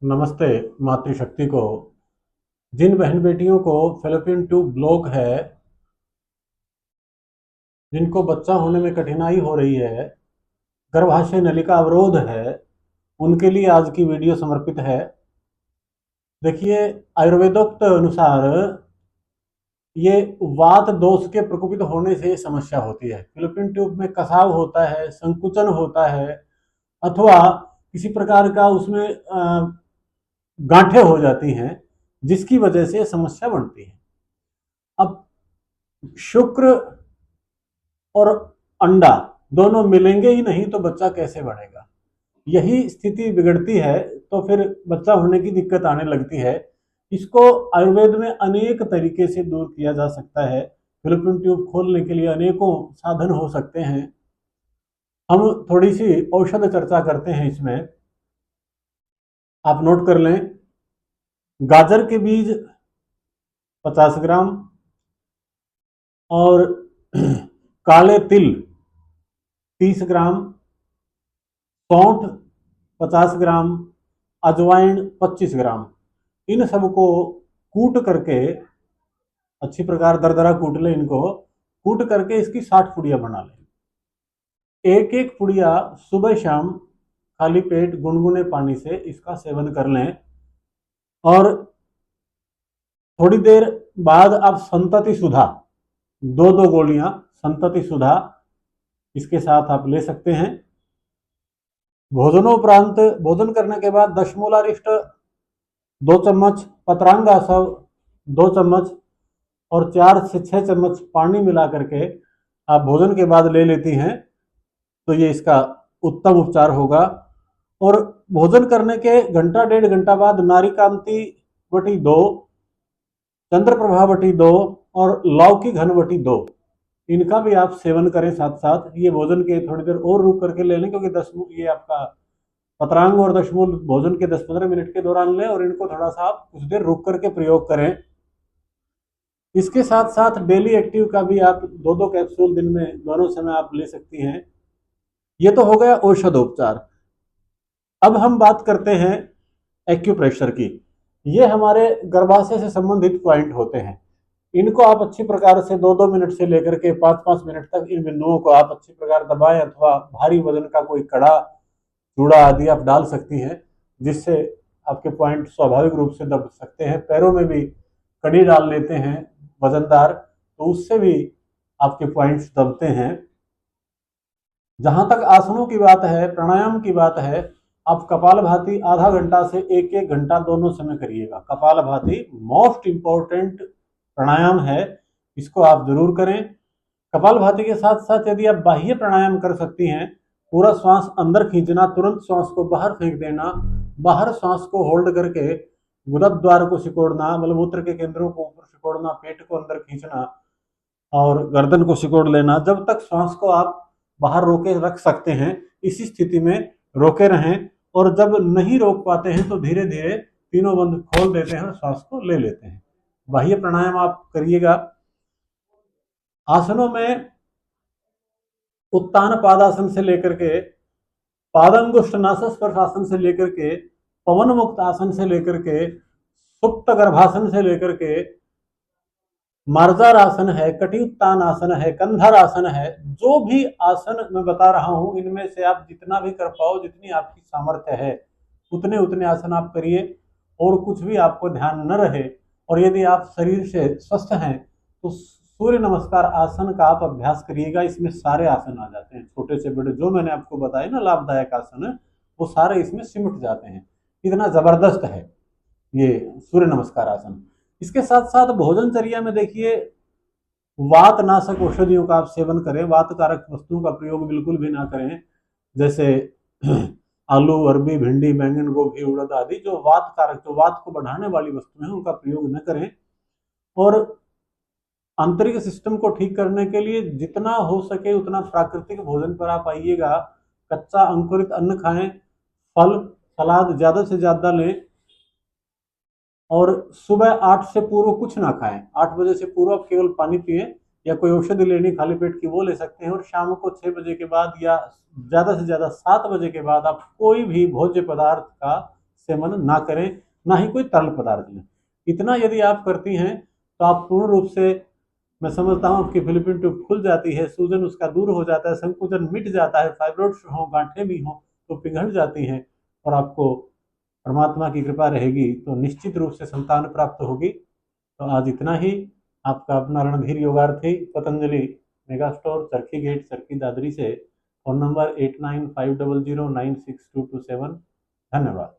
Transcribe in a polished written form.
नमस्ते मातृशक्ति को। जिन बहन बेटियों को फैलोपियन ट्यूब ब्लॉक है, जिनको बच्चा होने में कठिनाई हो रही है, गर्भाशय नलिका अवरोध है, उनके लिए आज की वीडियो समर्पित है। देखिए, आयुर्वेदोक्त अनुसार ये वात दोष के प्रकोपित होने से समस्या होती है। फैलोपियन ट्यूब में कसाव होता है, संकुचन होता है, अथवा किसी प्रकार का उसमें गांठें हो जाती हैं, जिसकी वजह से समस्या बनती है। अब शुक्र और अंडा दोनों मिलेंगे ही नहीं तो बच्चा कैसे बढ़ेगा। यही स्थिति बिगड़ती है तो फिर बच्चा होने की दिक्कत आने लगती है। इसको आयुर्वेद में अनेक तरीके से दूर किया जा सकता है। फैलोपियन ट्यूब खोलने के लिए अनेकों साधन हो सकते हैं। हम थोड़ी सी औषध चर्चा करते हैं इसमें, आप नोट कर लें। गाजर के बीज 50 ग्राम और काले तिल 30 ग्राम, सौंठ 50 ग्राम, अजवाइन 25 ग्राम, इन सबको कूट करके अच्छी प्रकार दरदरा कूट लें। इनको कूट करके इसकी 60 पुड़िया बना लें। एक एक पुड़िया सुबह शाम खाली पेट गुनगुने पानी से इसका सेवन कर लें। और थोड़ी देर बाद आप संतति सुधा 2-2 गोलियां संतति सुधा इसके साथ आप ले सकते हैं। भोजनोपरांत भोजन करने के बाद दशमूलारिष्ट 2 चम्मच, पत्रांगासव 2 चम्मच और 4 से 6 चम्मच पानी मिला करके आप भोजन के बाद ले लेती हैं तो ये इसका उत्तम उपचार होगा। और भोजन करने के घंटा 1.5 घंटा बाद नारीकांति बटी 2, चंद्रप्रभा बटी 2 और लौकी घन बटी 2, इनका भी आप सेवन करें साथ साथ। ये भोजन के थोड़ी देर और रुक करके ले लें, क्योंकि ये आपका पत्रांग और दशमूल भोजन के 10-15 मिनट के दौरान लें और इनको थोड़ा सा आप कुछ देर रुक करके प्रयोग करें। इसके साथ साथ डेली एक्टिव का भी आप 2-2 कैप्सूल दिन में दोनों समय आप ले सकती हैं। ये तो हो गया औषधोपचार। अब हम बात करते हैं एक्यूप्रेशर की। ये हमारे गर्भाशय से संबंधित पॉइंट होते हैं। इनको आप अच्छी प्रकार से 2-2 मिनट से लेकर के 5-5 मिनट तक इन बिंदुओं को आप अच्छी प्रकार दबाएं, अथवा भारी वजन का कोई कड़ा चूड़ा आदि आप डाल सकती हैं, जिससे आपके पॉइंट स्वाभाविक रूप से दब सकते हैं। पैरों में भी कड़ी डाल लेते हैं वजनदार, तो उससे भी आपके पॉइंट्स दबते हैं। जहां तक आसनों की बात है, प्राणायाम की बात है, आप कपालभाति आधा घंटा से 1-1 घंटा दोनों समय करिएगा। कपालभाति मोस्ट इंपॉर्टेंट प्राणायाम है, इसको आप जरूर करें। कपालभाति के साथ साथ यदि आप बाह्य प्राणायाम कर सकती हैं, पूरा श्वास अंदर खींचना, तुरंत श्वास को बाहर फेंक देना, बाहर श्वास को होल्ड करके गुदद्वार द्वार को सिकोड़ना, मलमूत्र के केंद्रों को ऊपर सिकोड़ना, पेट को अंदर खींचना और गर्दन को सिकोड़ लेना। जब तक श्वास को आप बाहर रोके रख सकते हैं, इसी स्थिति में रोके रहें। और जब नहीं रोक पाते हैं तो धीरे धीरे तीनों बंद खोल देते हैं और श्वास को ले लेते हैं। बाह्य प्राणायाम आप करिएगा। आसनों में उत्तान पादासन से लेकर के पादंगुष्ठ नासस्पर्श आसन से लेकर के पवन मुक्त आसन से लेकर के सुप्त गर्भासन से लेकर के मार्जार आसन है, कटी उत्तान आसन है, कंधर आसन है, जो भी आसन मैं बता रहा हूं, इनमें से आप जितना भी कर पाओ, जितनी आपकी सामर्थ्य है, उतने उतने आसन आप करिए और कुछ भी आपको ध्यान न रहे। और यदि आप शरीर से स्वस्थ हैं तो सूर्य नमस्कार आसन का आप अभ्यास करिएगा। इसमें सारे आसन आ जाते हैं, छोटे से बड़े जो मैंने आपको बताए ना लाभदायक आसन, वो सारे इसमें सिमट जाते हैं। इतना जबरदस्त है ये सूर्य नमस्कार आसन। इसके साथ साथ भोजनचर्या में देखिए, वात नाशक औषधियों का आप सेवन करें। वात कारक वस्तुओं का प्रयोग बिल्कुल भी ना करें, जैसे आलू, अरबी, भिंडी, बैंगन, गोभी, उड़द आदि जो वात कारक, जो वात को बढ़ाने वाली वस्तुएं हैं, उनका प्रयोग न करें। और आंतरिक सिस्टम को ठीक करने के लिए जितना हो सके उतना प्राकृतिक भोजन पर आप आइएगा। कच्चा अंकुरित अन्न खाएं, फल सलाद ज्यादा से ज्यादा लें और सुबह 8 से पूर्व कुछ ना खाएं। 8 बजे से पूर्व आप केवल पानी पिए, या कोई औषधि लेनी खाली पेट की वो ले सकते हैं। और शाम को 6 बजे के बाद या ज्यादा से ज्यादा 7 बजे के बाद आप कोई भी भोज्य पदार्थ का सेवन ना करें, ना ही कोई तरल पदार्थ लें। इतना यदि आप करती हैं तो आप पूर्ण रूप से, मैं समझता हूँ आपकी फिलिपिन ट्यूब खुल जाती है, सूजन उसका दूर हो जाता है, संकुचन मिट जाता है, फाइब्रोइड्स हो, गांठें भी हों तो पिघल जाती हैं, और आपको परमात्मा की कृपा रहेगी तो निश्चित रूप से संतान प्राप्त होगी। तो आज इतना ही। आपका अपना रणधीर योगार्थी, पतंजलि मेगा स्टोर, चरखी गेट, चरखी दादरी से। Phone number 8950096227। धन्यवाद।